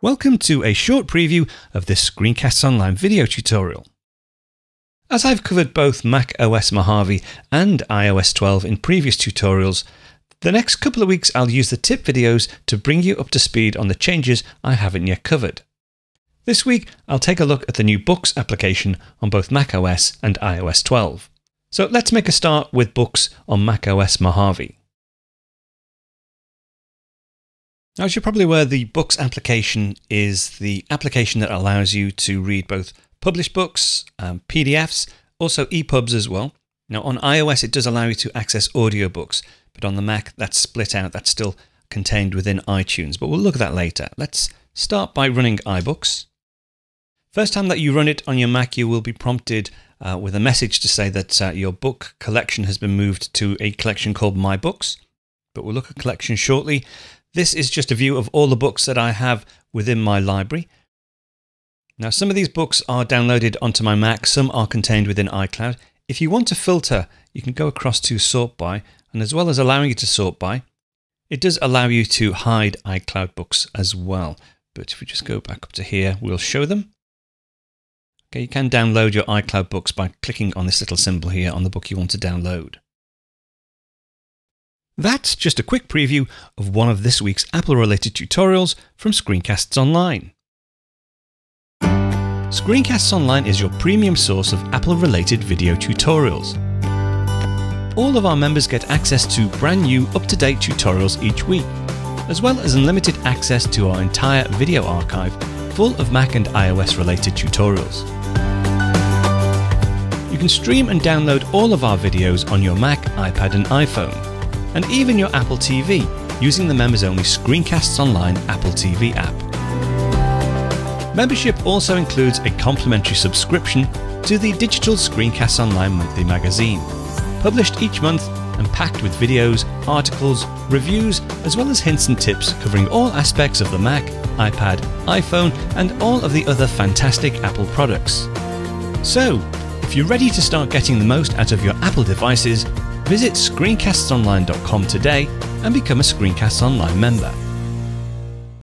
Welcome to a short preview of this Screencasts Online video tutorial. As I've covered both macOS Mojave and iOS 12 in previous tutorials, the next couple of weeks I'll use the tip videos to bring you up to speed on the changes I haven't yet covered. This week I'll take a look at the new Books application on both macOS and iOS 12. So let's make a start with Books on macOS Mojave. Now, as you're probably aware, the Books application is the application that allows you to read both published books, PDFs, also EPUBs as well. Now, on iOS, it does allow you to access audiobooks, but on the Mac, that's split out. That's still contained within iTunes, but we'll look at that later. Let's start by running iBooks. First time that you run it on your Mac, you will be prompted with a message to say that your book collection has been moved to a collection called My Books, but we'll look at collection shortly. This is just a view of all the books that I have within my library. Now, some of these books are downloaded onto my Mac, some are contained within iCloud. If you want to filter, you can go across to Sort By, and as well as allowing you to sort by, it does allow you to hide iCloud books as well. But if we just go back up to here, we'll show them. Okay, you can download your iCloud books by clicking on this little symbol here on the book you want to download. That's just a quick preview of one of this week's Apple-related tutorials from Screencasts Online. Screencasts Online is your premium source of Apple-related video tutorials. All of our members get access to brand new, up-to-date tutorials each week, as well as unlimited access to our entire video archive full of Mac and iOS-related tutorials. You can stream and download all of our videos on your Mac, iPad and iPhone, and even your Apple TV using the members-only Screencasts Online Apple TV app. Membership also includes a complimentary subscription to the digital Screencasts Online monthly magazine, published each month and packed with videos, articles, reviews, as well as hints and tips covering all aspects of the Mac, iPad, iPhone, and all of the other fantastic Apple products. So, if you're ready to start getting the most out of your Apple devices, visit ScreenCastsOnline.com today and become a Screencasts Online member.